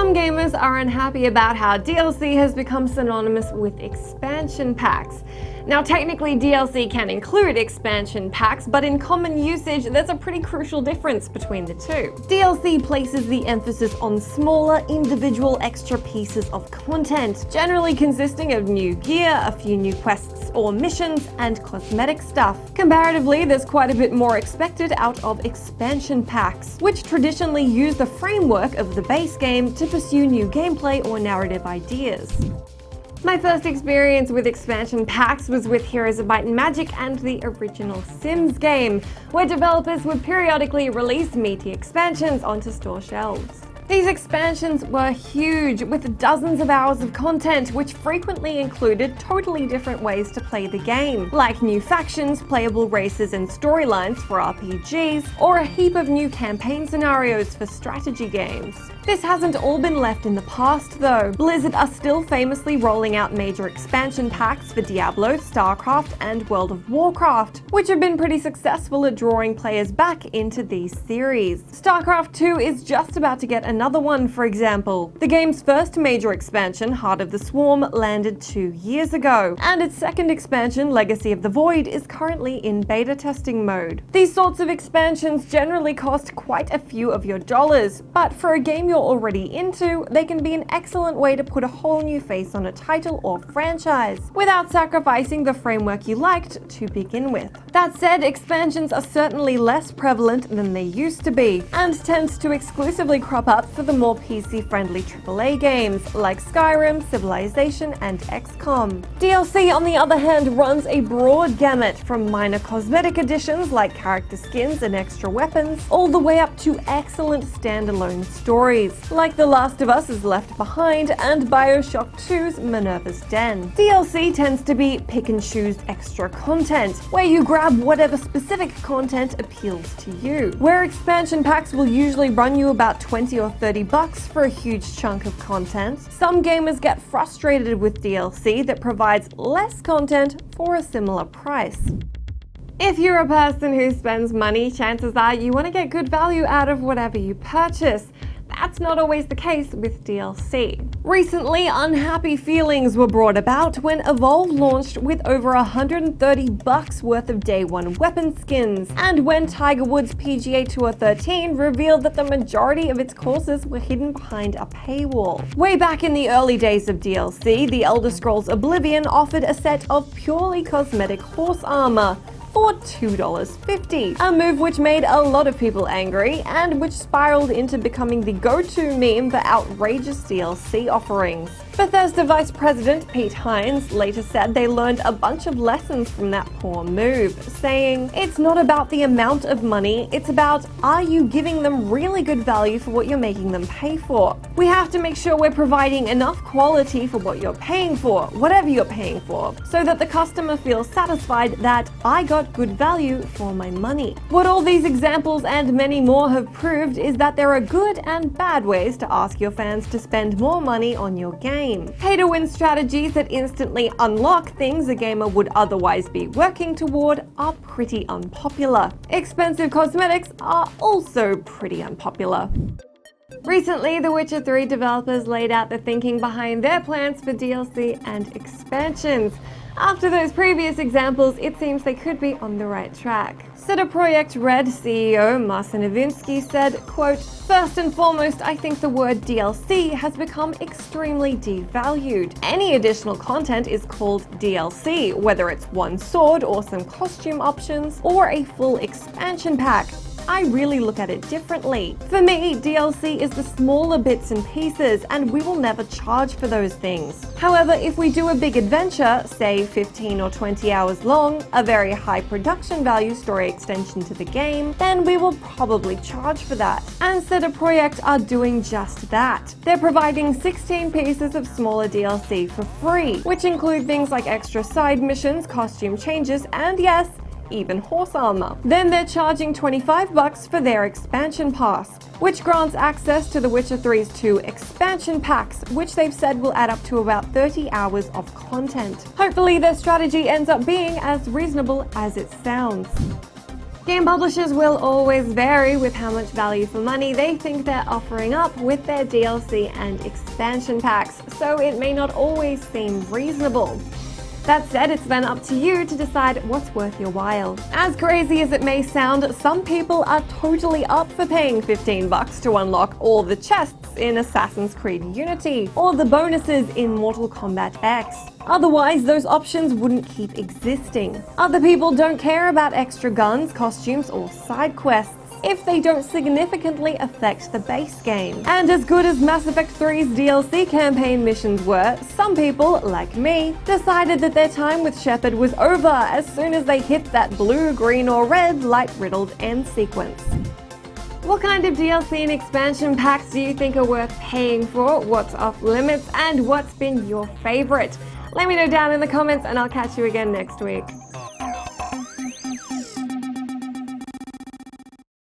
Some gamers are unhappy about how DLC has become synonymous with expansion packs. Now, technically, DLC can include expansion packs, but in common usage, there's a pretty crucial difference between the two. DLC places the emphasis on smaller, individual extra pieces of content, generally consisting of new gear, a few new quests or missions, and cosmetic stuff. Comparatively, there's quite a bit more expected out of expansion packs, which traditionally use the framework of the base game to pursue new gameplay or narrative ideas. My first experience with expansion packs was with Heroes of Might and Magic and the original Sims game, where developers would periodically release meaty expansions onto store shelves. These expansions were huge, with dozens of hours of content, which frequently included totally different ways to play the game, like new factions, playable races and storylines for RPGs, or a heap of new campaign scenarios for strategy games. This hasn't all been left in the past though. Blizzard are still famously rolling out major expansion packs for Diablo, StarCraft, and World of Warcraft, which have been pretty successful at drawing players back into these series. StarCraft 2 is just about to get another one, for example. The game's first major expansion, Heart of the Swarm, landed 2 years ago, and its second expansion, Legacy of the Void, is currently in beta testing mode. These sorts of expansions generally cost quite a few of your dollars, but for a game you're already into, they can be an excellent way to put a whole new face on a title or franchise, without sacrificing the framework you liked to begin with. That said, expansions are certainly less prevalent than they used to be, and tends to exclusively crop up for the more PC-friendly AAA games like Skyrim, Civilization, and XCOM. DLC, on the other hand, runs a broad gamut from minor cosmetic additions like character skins and extra weapons, all the way up to excellent standalone stories, like The Last of Us is Left Behind and BioShock 2's Minerva's Den. DLC tends to be pick-and-choose extra content, where you grab whatever specific content appeals to you. Where expansion packs will usually run you about $20 or $30 for a huge chunk of content, some gamers get frustrated with DLC that provides less content for a similar price. If you're a person who spends money, chances are you want to get good value out of whatever you purchase. That's not always the case with DLC. Recently, unhappy feelings were brought about when Evolve launched with over $130 worth of day one weapon skins, and when Tiger Woods PGA Tour 13 revealed that the majority of its courses were hidden behind a paywall. Way back in the early days of DLC, The Elder Scrolls Oblivion offered a set of purely cosmetic horse armor for $2.50, a move which made a lot of people angry and which spiraled into becoming the go-to meme for outrageous DLC offerings. Bethesda Vice President Pete Hines later said they learned a bunch of lessons from that poor move, saying, "It's not about the amount of money, it's about, are you giving them really good value for what you're making them pay for? We have to make sure we're providing enough quality for what you're paying for, whatever you're paying for, so that the customer feels satisfied that I got good value for my money." What all these examples and many more have proved is that there are good and bad ways to ask your fans to spend more money on your game. Pay-to-win strategies that instantly unlock things a gamer would otherwise be working toward are pretty unpopular. Expensive cosmetics are also pretty unpopular. Recently, The Witcher 3 developers laid out the thinking behind their plans for DLC and expansions. After those previous examples, it seems they could be on the right track. CD Projekt Red CEO Marcin Nowinski said, quote, "First and foremost, I think the word DLC has become extremely devalued. Any additional content is called DLC, whether it's one sword or some costume options, or a full expansion pack. I really look at it differently. For me, DLC is the smaller bits and pieces, and we will never charge for those things. However, if we do a big adventure, say 15 or 20 hours long, a very high production value story extension to the game, then we will probably charge for that." And CD Projekt are doing just that. They're providing 16 pieces of smaller DLC for free, which include things like extra side missions, costume changes, and yes, even horse armor. Then they're charging $25 for their expansion pass, which grants access to The Witcher 3's 2 expansion packs, which they've said will add up to about 30 hours of content. Hopefully their strategy ends up being as reasonable as it sounds. Game publishers will always vary with how much value for money they think they're offering up with their DLC and expansion packs, so it may not always seem reasonable. That said, it's then up to you to decide what's worth your while. As crazy as it may sound, some people are totally up for paying $15 to unlock all the chests in Assassin's Creed Unity, or the bonuses in Mortal Kombat X. Otherwise, those options wouldn't keep existing. Other people don't care about extra guns, costumes, or side quests if they don't significantly affect the base game. And as good as Mass Effect 3's DLC campaign missions were, some people, like me, decided that their time with Shepard was over as soon as they hit that blue, green, or red light-riddled end sequence. What kind of DLC and expansion packs do you think are worth paying for? What's off limits? And what's been your favorite? Let me know down in the comments and I'll catch you again next week.